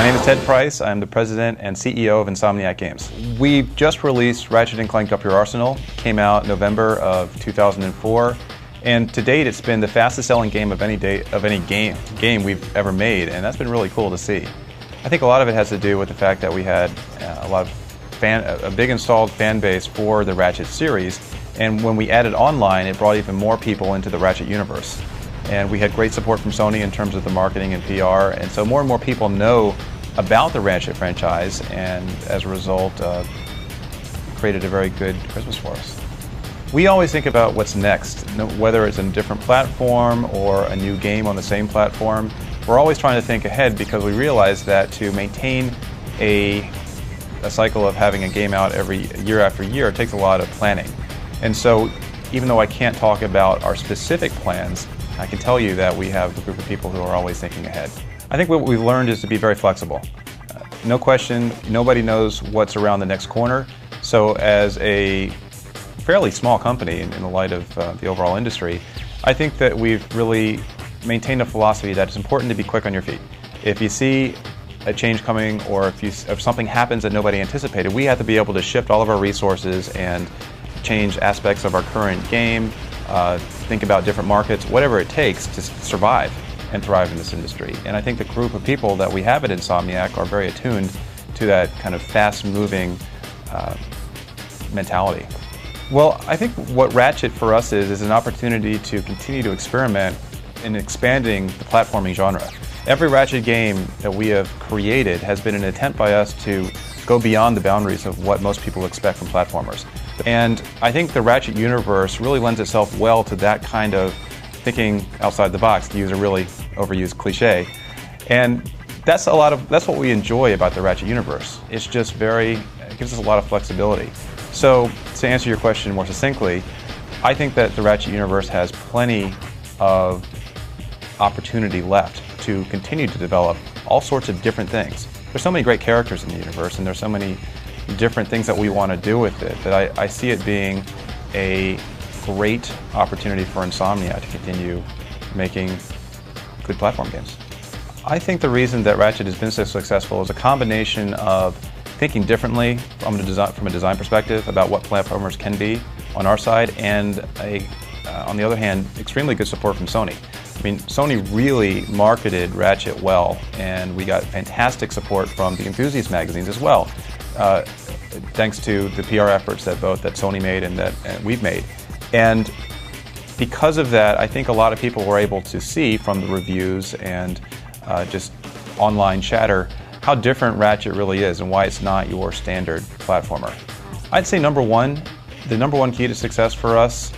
My name is Ted Price. I'm the president and CEO of Insomniac Games. We just released Ratchet & Clank Up Your Arsenal. Came out November of 2004. And to date, it's been the fastest selling game of any game we've ever made, and that's been really cool to see. I think a lot of it has to do with the fact that we had a big installed fan base for the Ratchet series, and when we added online, it brought even more people into the Ratchet universe. And we had great support from Sony in terms of the marketing and PR, and so more and more people know about the Ratchet franchise, and as a result, created a very good Christmas for us. We always think about what's next, whether it's a different platform or a new game on the same platform. We're always trying to think ahead because we realize that to maintain a cycle of having a game out every year after year, it takes a lot of planning. And so even though I can't talk about our specific plans, I can tell you that we have a group of people who are always thinking ahead. I think what we've learned is to be very flexible. No question, nobody knows what's around the next corner. So as a fairly small company in the light of the overall industry, I think that we've really maintained a philosophy that it's important to be quick on your feet. If you see a change coming, or if something happens that nobody anticipated, we have to be able to shift all of our resources and change aspects of our current game, think about different markets, whatever it takes to survive and thrive in this industry. And I think the group of people that we have at Insomniac are very attuned to that kind of fast-moving mentality. Well, I think what Ratchet for us is an opportunity to continue to experiment in expanding the platforming genre. Every Ratchet game that we have created has been an attempt by us to go beyond the boundaries of what most people expect from platformers. And I think the Ratchet universe really lends itself well to that kind of thinking outside the box, to use a really overused cliche. And that's what we enjoy about the Ratchet universe. It gives us a lot of flexibility. So, to answer your question more succinctly, I think that the Ratchet universe has plenty of opportunity left to continue to develop all sorts of different things. There's so many great characters in the universe, and there's so many different things that we want to do with it, that I see it being a great opportunity for Insomniac to continue making good platform games. I think the reason that Ratchet has been so successful is a combination of thinking differently from a design perspective about what platformers can be on our side, and on the other hand, extremely good support from Sony. I mean, Sony really marketed Ratchet well, and we got fantastic support from the enthusiast magazines as well, thanks to the PR efforts that Sony made and that we've made. And because of that, I think a lot of people were able to see from the reviews and just online chatter how different Ratchet really is and why it's not your standard platformer. I'd say the number one key to success for us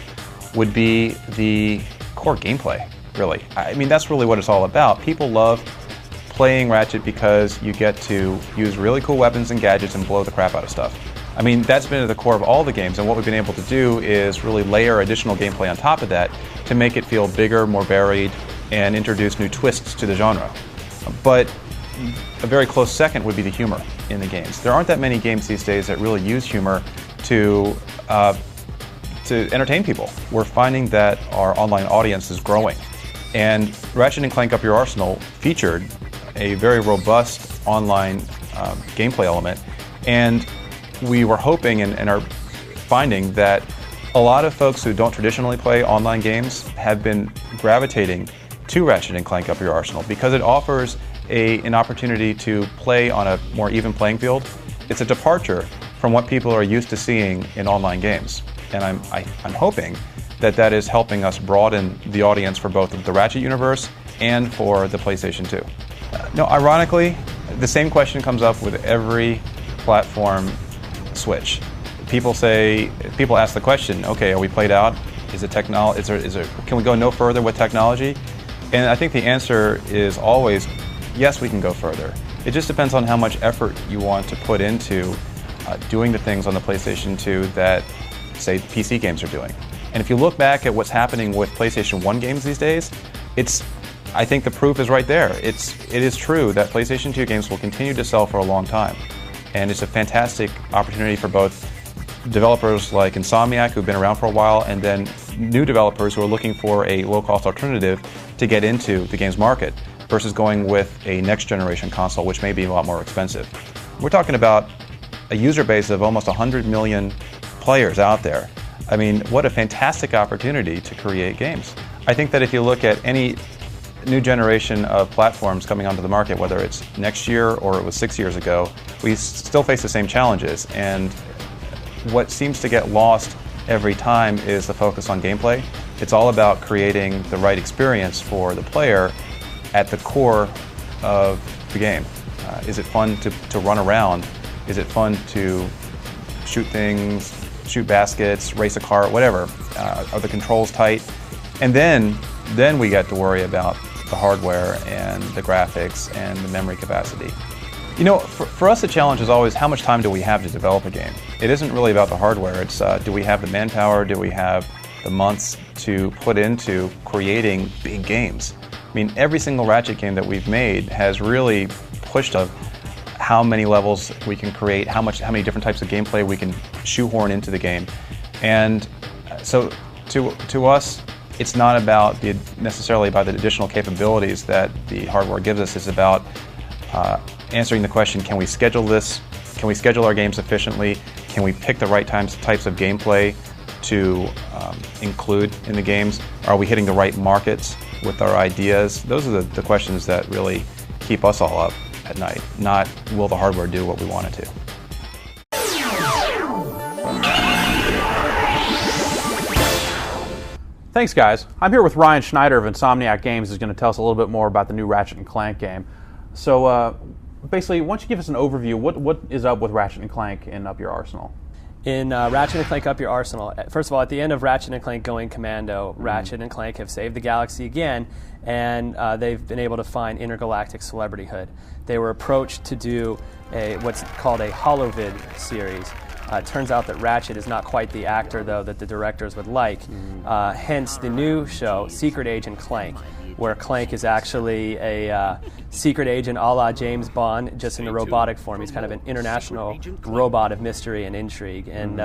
would be the core gameplay, really. I mean, that's really what it's all about. People love playing Ratchet because you get to use really cool weapons and gadgets and blow the crap out of stuff. I mean, that's been at the core of all the games, and what we've been able to do is really layer additional gameplay on top of that to make it feel bigger, more varied, and introduce new twists to the genre. But a very close second would be the humor in the games. There aren't that many games these days that really use humor to entertain people. We're finding that our online audience is growing. And Ratchet & Clank Up Your Arsenal featured a very robust online gameplay element. And we were hoping and are finding that a lot of folks who don't traditionally play online games have been gravitating to Ratchet & Clank Up Your Arsenal because it offers an opportunity to play on a more even playing field. It's a departure from what people are used to seeing in online games. And I'm hoping that is helping us broaden the audience for both the Ratchet universe and for the PlayStation 2. No, ironically, the same question comes up with every platform switch. People ask the question, okay, are we played out? Can we go no further with technology? And I think the answer is always, yes, we can go further. It just depends on how much effort you want to put into doing the things on the PlayStation 2 that, say, PC games are doing. And if you look back at what's happening with PlayStation 1 games these days, I think the proof is right there. It is true that PlayStation 2 games will continue to sell for a long time. And it's a fantastic opportunity for both developers like Insomniac, who've been around for a while, and then new developers who are looking for a low-cost alternative to get into the games market. versus going with a next generation console, which may be a lot more expensive. We're talking about a user base of almost 100 million players out there. I mean, what a fantastic opportunity to create games. I think that if you look at any new generation of platforms coming onto the market, whether it's next year or it was 6 years ago, we still face the same challenges. And what seems to get lost every time is the focus on gameplay. It's all about creating the right experience for the player at the core of the game. Is it fun to run around? Is it fun to shoot things, shoot baskets, race a car, whatever? Are the controls tight? And then we get to worry about the hardware and the graphics and the memory capacity. You know, for us the challenge is always how much time do we have to develop a game? It isn't really about the hardware, it's do we have the manpower, do we have the months to put into creating big games? I mean, every single Ratchet game that we've made has really pushed us how many levels we can create, how many different types of gameplay we can shoehorn into the game. And so to us, it's not about necessarily about the additional capabilities that the hardware gives us. It's about answering the question, can we schedule this? Can we schedule our games efficiently? Can we pick the right types of gameplay to include in the games? Are we hitting the right markets with our ideas? Those are the questions that really keep us all up at night, not will the hardware do what we want it to. Thanks, guys. I'm here with Ryan Schneider of Insomniac Games, who's going to tell us a little bit more about the new Ratchet and Clank game. So basically, why don't you give us an overview? What is up with Ratchet and Clank in Up Your Arsenal? In Ratchet and Clank Up Your Arsenal, first of all, at the end of Ratchet and Clank Going Commando, Ratchet and Clank have saved the galaxy again, and they've been able to find intergalactic celebrityhood. They were approached to do what's called a holovid series. It turns out that Ratchet is not quite the actor, though, that the directors would like. Hence the new show, Secret Agent Clank, where Clank is actually a secret agent a la James Bond, just in a robotic form. He's kind of an international robot of mystery and intrigue. And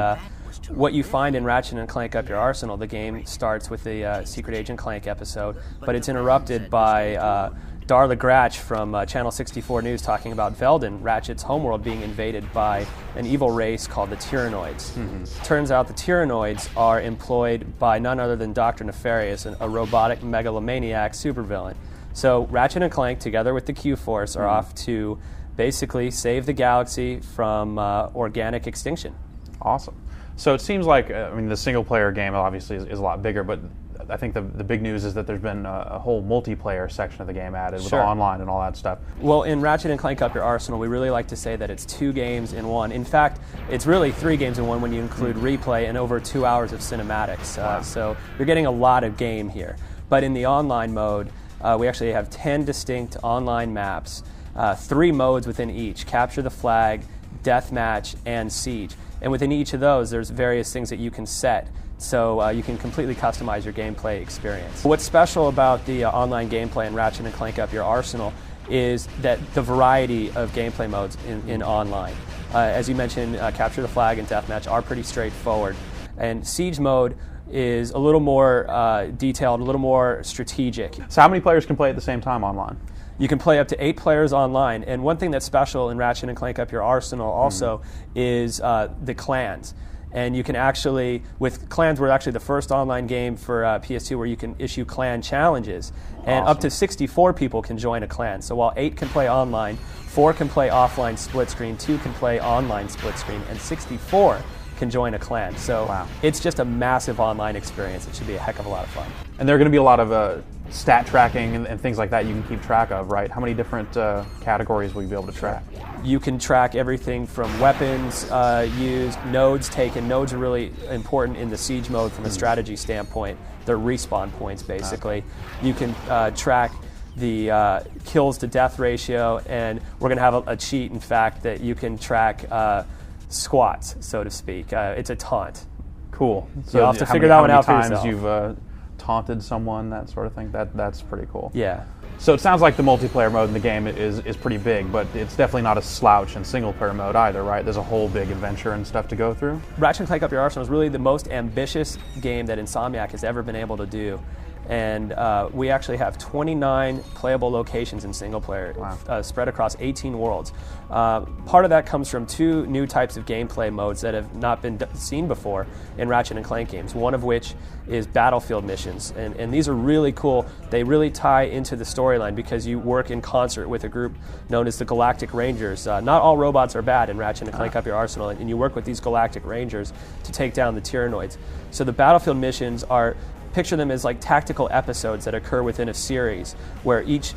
what you find in Ratchet and Clank Up Your Arsenal, the game starts with the Secret Agent Clank episode, but it's interrupted by Darla Gratch from Channel 64 News talking about Veldin, Ratchet's homeworld, being invaded by an evil race called the Tyrannoids. Turns out the Tyrannoids are employed by none other than Dr. Nefarious, a robotic megalomaniac supervillain. So Ratchet and Clank, together with the Q-Force, are off to basically save the galaxy from organic extinction. Awesome. So it seems like, I mean, the single-player game obviously is a lot bigger, but I think the big news is that there's been a whole multiplayer section of the game added with online and all that stuff. Well, in Ratchet and Clank Up Your Arsenal, we really like to say that it's 2 games in one. In fact, it's really 3 games in one when you include replay and over 2 hours of cinematics. So you're getting a lot of game here. But in the online mode, we actually have 10 distinct online maps, 3 modes within each: Capture the Flag, Deathmatch, and Siege. And within each of those, there's various things that you can set. So you can completely customize your gameplay experience. What's special about the online gameplay in Ratchet and Clank Up Your Arsenal is that the variety of gameplay modes in online. As you mentioned, Capture the Flag and Deathmatch are pretty straightforward. And Siege mode is a little more detailed, a little more strategic. So how many players can play at the same time online? You can play up to 8 players online. And one thing that's special in Ratchet and Clank Up Your Arsenal also is the clans. And you can actually, with clans, we're actually the first online game for PS2 where you can issue clan challenges. And up to 64 people can join a clan. So while 8 can play online, 4 can play offline split screen, 2 can play online split screen, and 64 can join a clan. So it's just a massive online experience. It should be a heck of a lot of fun. And there are going to be a lot of stat tracking and things like that you can keep track of, right? How many different categories will you be able to track? You can track everything from weapons used, nodes taken. Nodes are really important in the Siege mode from a strategy standpoint. They're respawn points, basically. You can track the kills to death ratio, and we're going to have a cheat, in fact, that you can track squats, so to speak. It's a taunt. Cool. So you'll have to figure that one out for yourself. How many times you've taunted someone, that sort of thing? That's pretty cool. Yeah. So it sounds like the multiplayer mode in the game is pretty big, but it's definitely not a slouch in single-player mode either, right? There's a whole big adventure and stuff to go through. Ratchet & Clank Up Your Arsenal is really the most ambitious game that Insomniac has ever been able to do. And we actually have 29 playable locations in single player, spread across 18 worlds. Part of that comes from 2 new types of gameplay modes that have not been seen before in Ratchet and Clank games, one of which is battlefield missions. And these are really cool. They really tie into the storyline because you work in concert with a group known as the Galactic Rangers. Not all robots are bad in Ratchet and Clank Up Your Arsenal, and you work with these Galactic Rangers to take down the Tyrannoids. So the battlefield missions are, picture them as like tactical episodes that occur within a series where each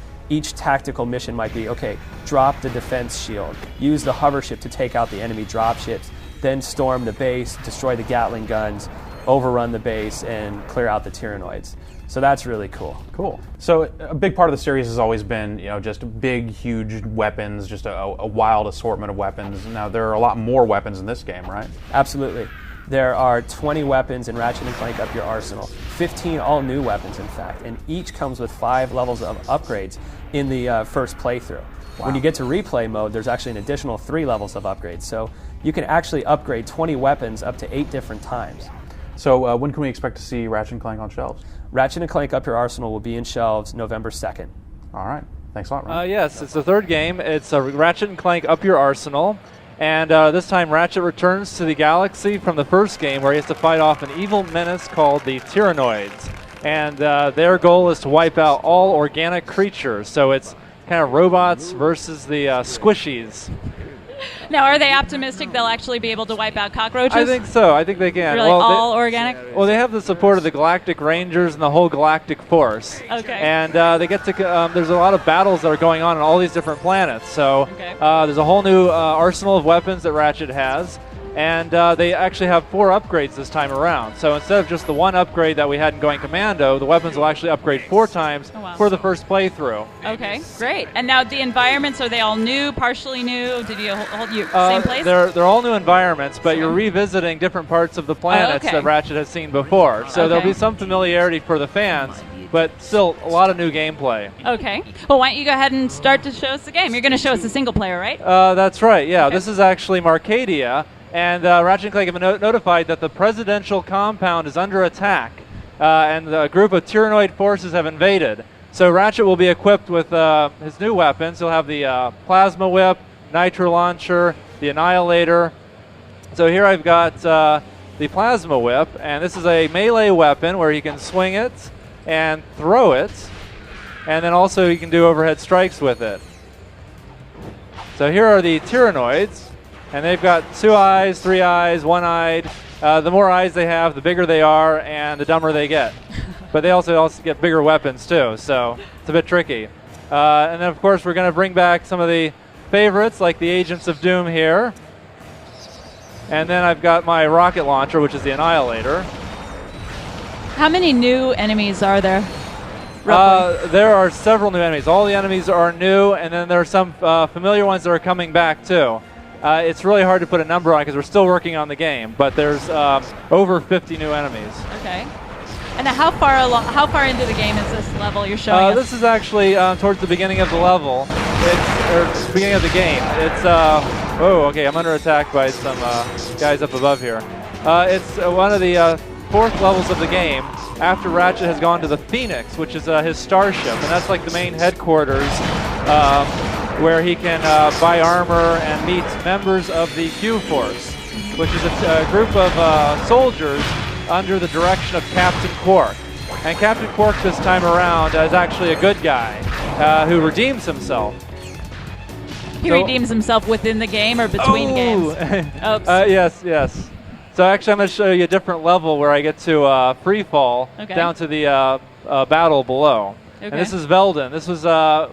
tactical mission might be, okay, drop the defense shield, use the hover ship to take out the enemy dropships, then storm the base, destroy the Gatling guns, overrun the base, and clear out the Tyrannoids. So that's really cool. Cool. So a big part of the series has always been, just big, huge weapons, just a wild assortment of weapons. Now there are a lot more weapons in this game, right? Absolutely. There are 20 weapons in Ratchet and Clank Up Your Arsenal, 15 all new weapons in fact, and each comes with 5 levels of upgrades in the first playthrough. Wow. When you get to replay mode, there's actually an additional 3 levels of upgrades, so you can actually upgrade 20 weapons up to 8 different times. So when can we expect to see Ratchet and Clank on shelves? Ratchet and Clank Up Your Arsenal will be in shelves November 2nd. All right. Thanks a lot, Ryan. Yes, it's the 3rd game. It's Ratchet and Clank Up Your Arsenal. And this time Ratchet returns to the galaxy from the first game where he has to fight off an evil menace called the Tyrannoids. And their goal is to wipe out all organic creatures. So it's kind of robots versus the squishies. Now, are they optimistic they'll actually be able to wipe out cockroaches? I think so. I think they can. Really, all organic? Well, they have the support of the Galactic Rangers and the whole Galactic Force. Okay. And they get to. There's a lot of battles that are going on all these different planets. So there's a whole new arsenal of weapons that Ratchet has. And they actually have 4 upgrades this time around. So instead of just the 1 upgrade that we had in Going Commando, the weapons will actually upgrade 4 times for the first playthrough. Okay, great. And now the environments, are they all new, partially new? Did you hold your same place? They're all new environments, but you're revisiting different parts of the planets that Ratchet has seen before. So there'll be some familiarity for the fans, but still a lot of new gameplay. Okay. Well, why don't you go ahead and start to show us the game? You're going to show us the single player, right? That's right, yeah. Okay. This is actually Marcadia. And Ratchet and Clank have been notified that the presidential compound is under attack, and a group of Tyrannoid forces have invaded. So Ratchet will be equipped with his new weapons. He'll have the Plasma Whip, Nitro Launcher, the Annihilator. So here I've got the Plasma Whip, and this is a melee weapon where he can swing it and throw it, and then also he can do overhead strikes with it. So here are the Tyrannoids. And they've got 2 eyes, 3 eyes, 1-eyed. The more eyes they have, the bigger they are, and the dumber they get. But they also get bigger weapons too, so it's a bit tricky. And then of course we're going to bring back some of the favorites, like the Agents of Doom here. And then I've got my rocket launcher, which is the Annihilator. How many new enemies are there? There are several new enemies. All the enemies are new, and then there are some familiar ones that are coming back too. It's really hard to put a number on because we're still working on the game, but there's over 50 new enemies. Okay. And how far into the game is this level you're showing us? This is actually towards the beginning of the level. It's the beginning of the game. It's oh, okay. I'm under attack by some guys up above here. It's one of the 4th levels of the game after Ratchet has gone to the Phoenix, which is his starship, and that's like the main headquarters. Where he can buy armor and meet members of the Q-Force, which is a group of soldiers under the direction of Captain Quark. And Captain Quark this time around is actually a good guy who redeems himself. He redeems himself within the game or between games? Oops. Yes. So actually I'm going to show you a different level where I get to free fall down to the battle below. Okay. And this is Veldin. This was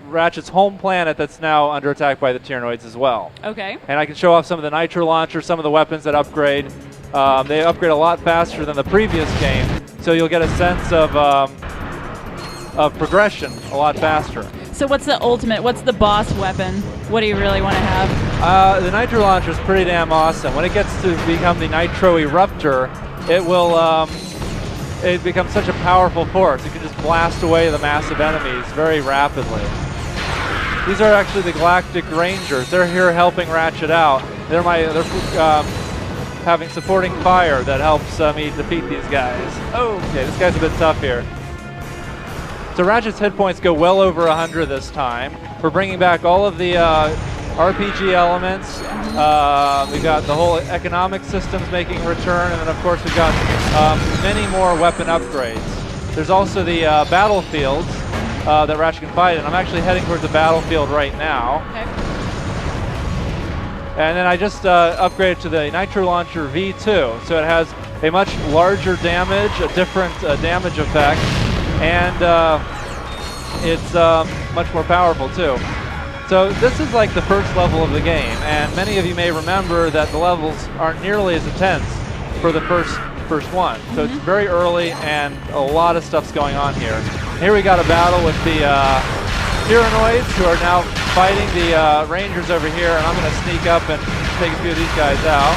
Ratchet's home planet that's now under attack by the Tyrannoids as well. Okay. And I can show off some of the Nitro Launcher, some of the weapons that upgrade. They upgrade a lot faster than the previous game, so you'll get a sense of progression a lot faster. So what's the boss weapon? What do you really want to have? The Nitro Launcher is pretty damn awesome. When it gets to become the Nitro Eruptor, it will... it becomes such a powerful force. You can just blast away the massive enemies very rapidly. These are actually the Galactic Rangers. They're here helping Ratchet out. They're having supporting fire that helps me defeat these guys. Oh, okay, this guy's a bit tough here. So Ratchet's hit points go well over 100 this time. We're bringing back all of the RPG elements. We've got the whole economic systems making a return, and then of course we've got many more weapon upgrades. There's also the battlefields that Ratchet can fight in. I'm actually heading towards the battlefield right now. Okay. And then I just upgraded to the Nitro Launcher V2, so it has a much larger damage, a different damage effect, and it's much more powerful too. So this is like the first level of the game, and many of you may remember that the levels aren't nearly as intense for the first one. So it's very early, and a lot of stuff's going on here. Here we got a battle with the Tyrannoids, who are now fighting the Rangers over here, and I'm going to sneak up and take a few of these guys out.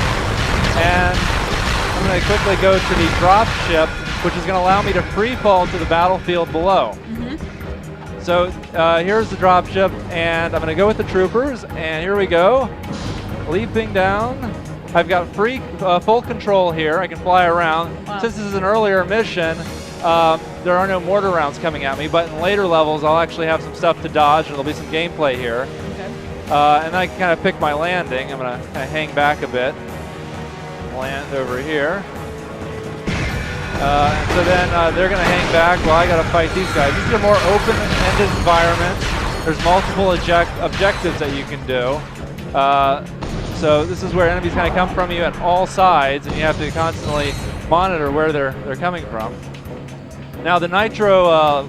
And I'm going to quickly go to the drop ship, which is going to allow me to free fall to the battlefield below. So here's the drop ship, and I'm going to go with the troopers, and here we go. Leaping down. I've got full control here. I can fly around. Wow. Since this is an earlier mission, there are no mortar rounds coming at me, but in later levels I'll actually have some stuff to dodge, and there'll be some gameplay here. Okay. And I can kind of pick my landing. I'm going to kind of hang back a bit. Land over here. And so then they're going to hang back while I got to fight these guys. This is a more open-ended environment. There's multiple objectives that you can do. So this is where enemies kind of come from you at all sides, and you have to constantly monitor where they're coming from. Now the Nitro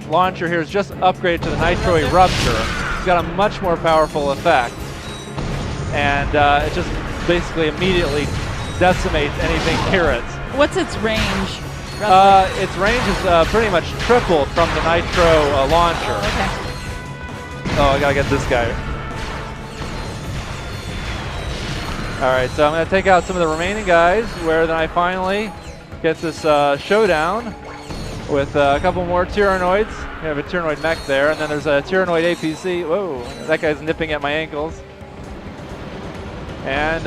launcher here is just upgraded to the Nitro Eruptor. It's got a much more powerful effect, and it just basically immediately decimates anything near it. What's its range? Its range is pretty much tripled from the Nitro launcher. Okay. Oh, I gotta get this guy. Alright, so I'm gonna take out some of the remaining guys, where then I finally get this showdown with a couple more Tyrannoids. We have a Tyrannoid mech there, and then there's a Tyrannoid APC. Whoa, that guy's nipping at my ankles. And,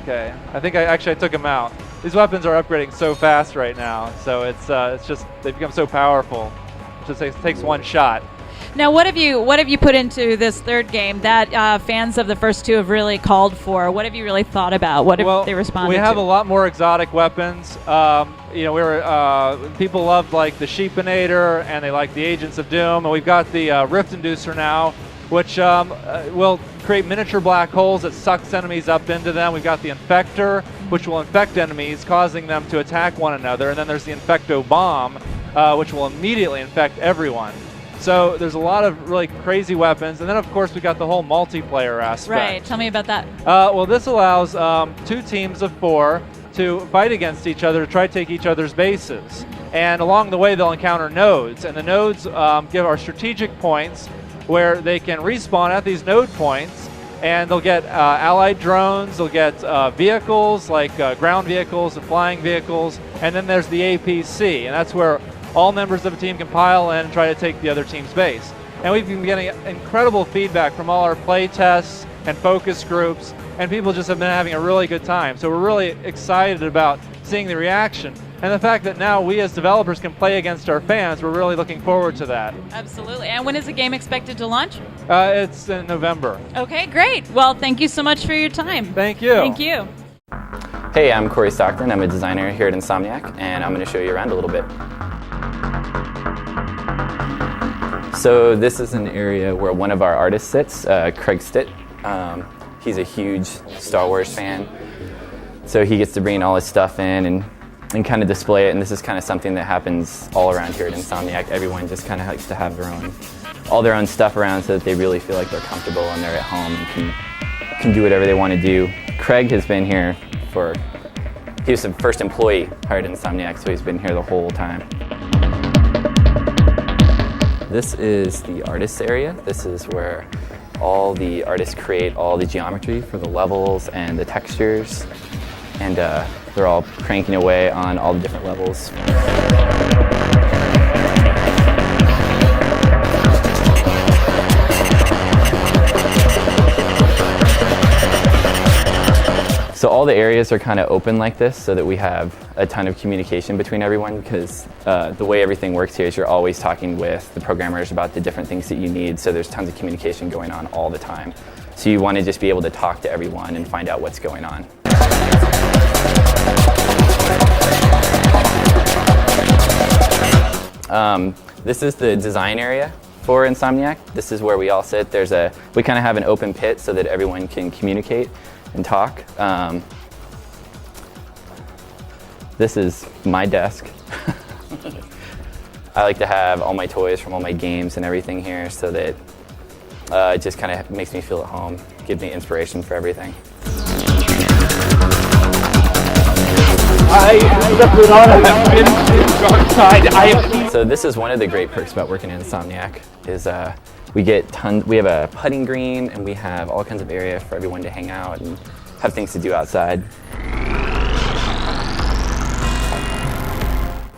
okay, I think I took him out. These weapons are upgrading so fast right now, so it's just, they've become so powerful. It just takes one shot. Now, what have you put into this third game that fans of the first two have really called for? What have you really thought about? What have they responded to? We have a lot more exotic weapons. You know, people loved like the Sheepinator, and they like the Agents of Doom, and we've got the Rift Inducer now, which will create miniature black holes that sucks enemies up into them. We've got the Infector, which will infect enemies, causing them to attack one another. And then there's the Infecto Bomb, which will immediately infect everyone. So there's a lot of really crazy weapons. And then, of course, we got the whole multiplayer aspect. Right. Tell me about that. Well, this allows 2 teams of 4 to fight against each other to try to take each other's bases. And along the way, they'll encounter nodes. And the nodes give our strategic points, where they can respawn at these node points, and they'll get allied drones, they'll get vehicles like ground vehicles and flying vehicles, and then there's the APC, and that's where all members of a team can pile in and try to take the other team's base. And we've been getting incredible feedback from all our play tests and focus groups, and people just have been having a really good time. So we're really excited about seeing the reaction. And the fact that now we as developers can play against our fans, we're really looking forward to that. Absolutely. And when is the game expected to launch? It's in November. Okay, great. Well, thank you so much for your time. Thank you. Thank you. Hey, I'm Corey Stockton. I'm a designer here at Insomniac, and I'm going to show you around a little bit. So this is an area where one of our artists sits, Craig Stitt. He's a huge Star Wars fan, so he gets to bring all his stuff in and kind of display it, and this is kind of something that happens all around here at Insomniac. Everyone just kind of likes to have all their own stuff around so that they really feel like they're comfortable and they're at home and can do whatever they want to do. Craig has been here he was the first employee hired at Insomniac, so he's been here the whole time. This is the artists area. This is where all the artists create all the geometry for the levels and the textures, and they're all cranking away on all the different levels. So all the areas are kind of open like this so that we have a ton of communication between everyone, because the way everything works here is you're always talking with the programmers about the different things that you need, so there's tons of communication going on all the time. So you want to just be able to talk to everyone and find out what's going on. This is the design area for Insomniac. This is where we all sit. We kind of have an open pit so that everyone can communicate and talk. This is my desk. I like to have all my toys from all my games and everything here, so that it just kind of makes me feel at home, gives me inspiration for everything. So this is one of the great perks about working in Insomniac is we have a putting green, and we have all kinds of area for everyone to hang out and have things to do outside.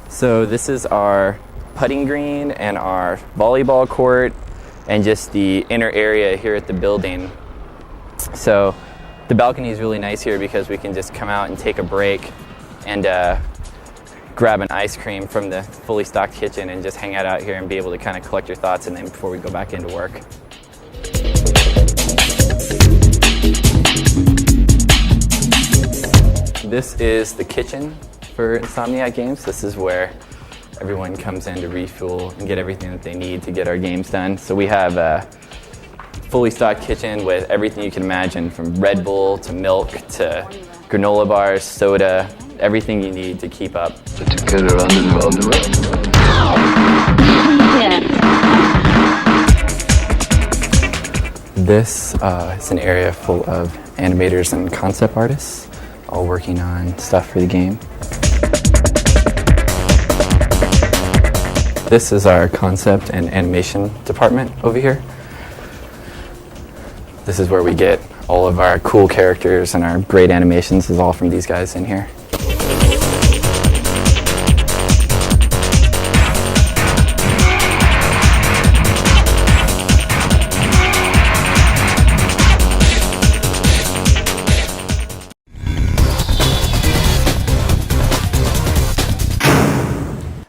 So this is our putting green and our volleyball court and just the inner area here at the building. So the balcony is really nice here because we can just come out and take a break and grab an ice cream from the fully stocked kitchen and just hang out here and be able to kind of collect your thoughts and then before we go back into work. This is the kitchen for Insomniac Games. This is where everyone comes in to refuel and get everything that they need to get our games done. So we have a fully stocked kitchen with everything you can imagine, from Red Bull to milk to granola bars, soda, everything you need to keep up. This is an area full of animators and concept artists, all working on stuff for the game. This is our concept and animation department over here. This is where we get all of our cool characters and our great animations is all from these guys in here.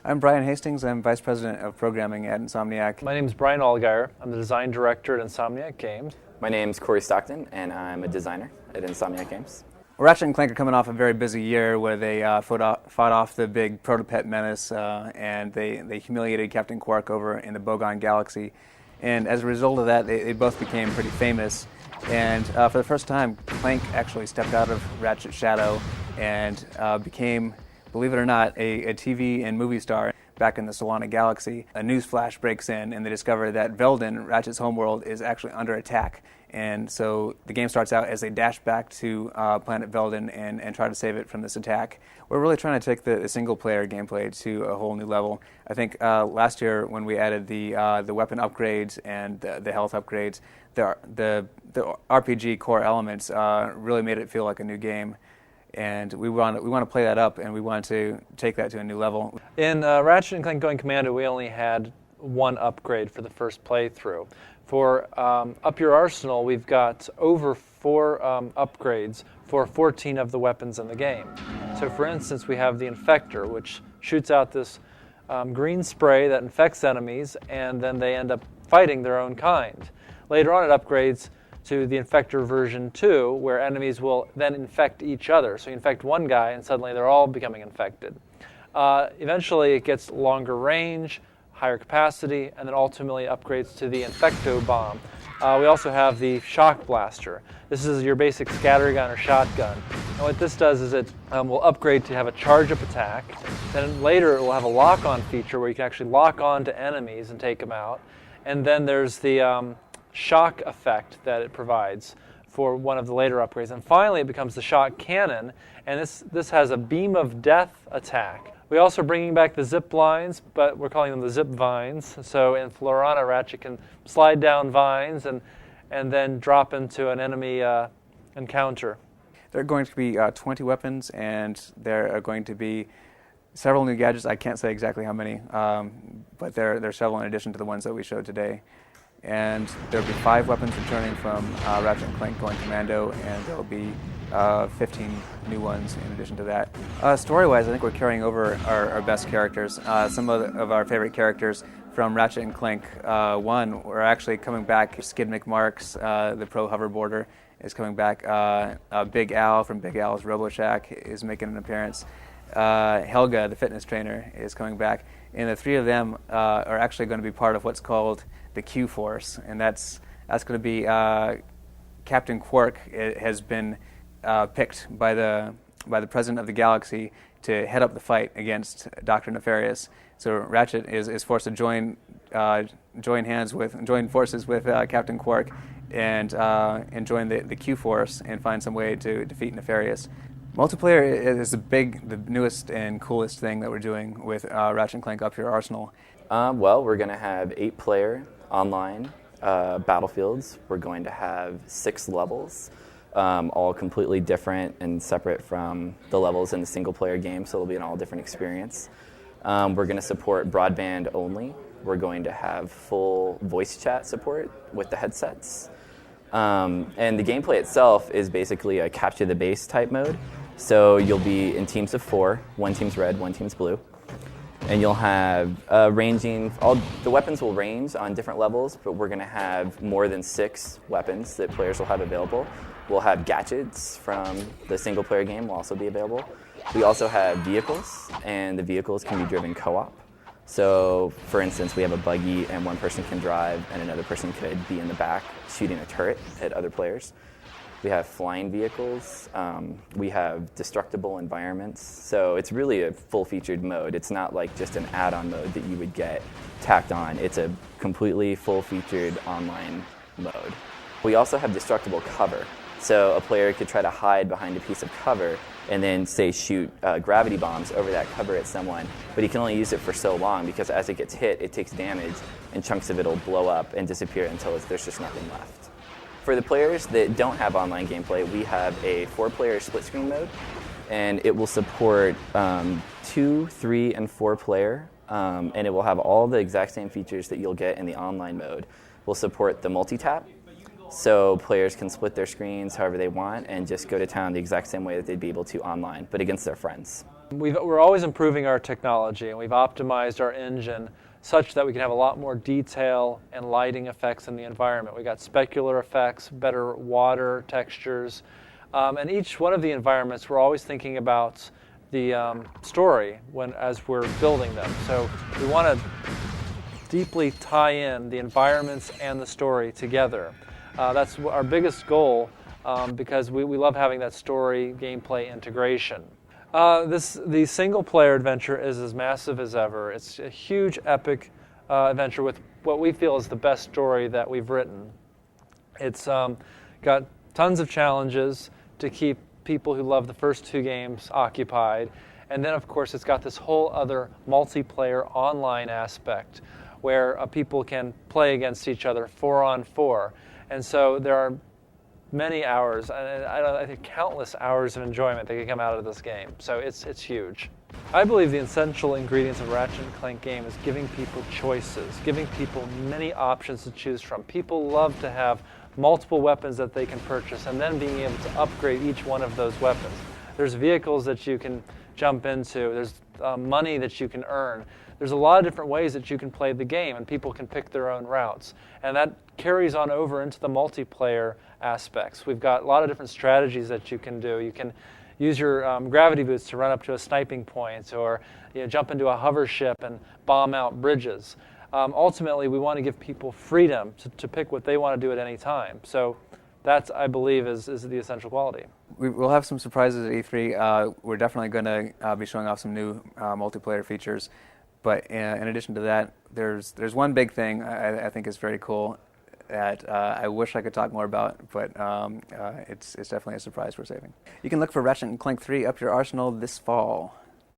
I'm Brian Hastings. I'm Vice President of Programming at Insomniac. My name is Brian Allgaier. I'm the Design Director at Insomniac Games. My name's Corey Stockton, and I'm a designer at Insomniac Games. Ratchet and Clank are coming off a very busy year where they fought off the big protopet menace, and they humiliated Captain Quark over in the Bogon Galaxy. And as a result of that, they both became pretty famous. And for the first time, Clank actually stepped out of Ratchet's shadow and became, believe it or not, a TV and movie star back in the Solana Galaxy. A news flash breaks in, and they discover that Veldin, Ratchet's homeworld, is actually under attack. And so the game starts out as they dash back to planet Veldin and try to save it from this attack. We're really trying to take the single-player gameplay to a whole new level. I think last year when we added the weapon upgrades and the health upgrades, the RPG core elements really made it feel like a new game. And we want to play that up, and we want to take that to a new level. In Ratchet and Clank Going Commando, we only had one upgrade for the first playthrough. For Up Your Arsenal, we've got over 4 upgrades for 14 of the weapons in the game. So for instance, we have the Infector, which shoots out this green spray that infects enemies, and then they end up fighting their own kind. Later on, it upgrades to the Infector version 2, where enemies will then infect each other. So you infect one guy, and suddenly they're all becoming infected. Eventually, it gets longer range, higher capacity, and then ultimately upgrades to the Infecto Bomb. We also have the Shock Blaster. This is your basic scattergun or shotgun. And what this does is it will upgrade to have a charge-up attack. Then later, it will have a lock-on feature where you can actually lock on to enemies and take them out. And then there's the shock effect that it provides for one of the later upgrades. And finally, it becomes the shock cannon, and this has a beam of death attack. We're also bringing back the zip lines, but we're calling them the zip vines. So in Florana, Ratchet can slide down vines and then drop into an enemy encounter. There are going to be 20 weapons, and there are going to be several new gadgets. I can't say exactly how many, but there are several in addition to the ones that we showed today. and there'll be 5 weapons returning from Ratchet and Clank Going Commando, and there'll be 15 new ones in addition to that. Story-wise, I think we're carrying over our best characters. Some of our favorite characters from Ratchet and Clank 1 are actually coming back. Skid McMarks, the pro hoverboarder, is coming back. Big Al from Big Al's Robo Shack is making an appearance. Helga, the fitness trainer, is coming back. And the 3 of them are actually going to be part of what's called the Q Force, and that's going to be Captain Quark. It has been picked by the President of the Galaxy to head up the fight against Dr. Nefarious. So Ratchet is forced to join forces with Captain Quark and join the Q Force and find some way to defeat Nefarious. Multiplayer is the newest and coolest thing that we're doing with Ratchet and Clank Up Your Arsenal. Well, we're going to have 8-player online battlefields. We're going to have 6 levels, all completely different and separate from the levels in the single-player game, so it'll be an all different experience. We're going to support broadband only. We're going to have full voice chat support with the headsets. And the gameplay itself is basically a capture the base type mode. So you'll be in teams of 4, one team's red, one team's blue. And you'll have all the weapons will range on different levels, but we're going to have more than 6 weapons that players will have available. We'll have gadgets from the single-player game will also be available. We also have vehicles, and the vehicles can be driven co-op. So, for instance, we have a buggy, and one person can drive, and another person could be in the back shooting a turret at other players. We have flying vehicles. We have destructible environments. So it's really a full-featured mode. It's not like just an add-on mode that you would get tacked on. It's a completely full-featured online mode. We also have destructible cover. So a player could try to hide behind a piece of cover and then, say, shoot gravity bombs over that cover at someone. But he can only use it for so long because as it gets hit, it takes damage, and chunks of it will blow up and disappear until there's just nothing left. For the players that don't have online gameplay, we have a 4-player split-screen mode, and it will support 2, 3, and 4-player, and it will have all the exact same features that you'll get in the online mode. We'll support the multi-tap, so players can split their screens however they want and just go to town the exact same way that they'd be able to online, but against their friends. We're always improving our technology, and we've optimized our engine such that we can have a lot more detail and lighting effects in the environment. We got specular effects, better water textures, and each one of the environments we're always thinking about the story as we're building them. So we want to deeply tie in the environments and the story together. That's our biggest goal because we love having that story gameplay integration. The single-player adventure is as massive as ever. It's a huge, epic adventure with what we feel is the best story that we've written. It's got tons of challenges to keep people who love the first 2 games occupied. And then, of course, it's got this whole other multiplayer online aspect where people can play against each other 4-on-4. And so there are many hours, I think countless hours of enjoyment that can come out of this game. So it's huge. I believe the essential ingredients of a Ratchet and Clank game is giving people choices, giving people many options to choose from. People love to have multiple weapons that they can purchase and then being able to upgrade each one of those weapons. There's vehicles that you can jump into. There's money that you can earn. There's a lot of different ways that you can play the game, and people can pick their own routes. And that carries on over into the multiplayer aspects. We've got a lot of different strategies that you can do. You can use your gravity boots to run up to a sniping point, or jump into a hover ship and bomb out bridges. Ultimately, we want to give people freedom to pick what they want to do at any time. So that, I believe, is the essential quality. We'll have some surprises at E3. We're definitely going to be showing off some new multiplayer features. But in addition to that, there's one big thing I think is very cool that I wish I could talk more about, but it's definitely a surprise we're saving. You can look for Ratchet and Clank 3 Up Your Arsenal this fall.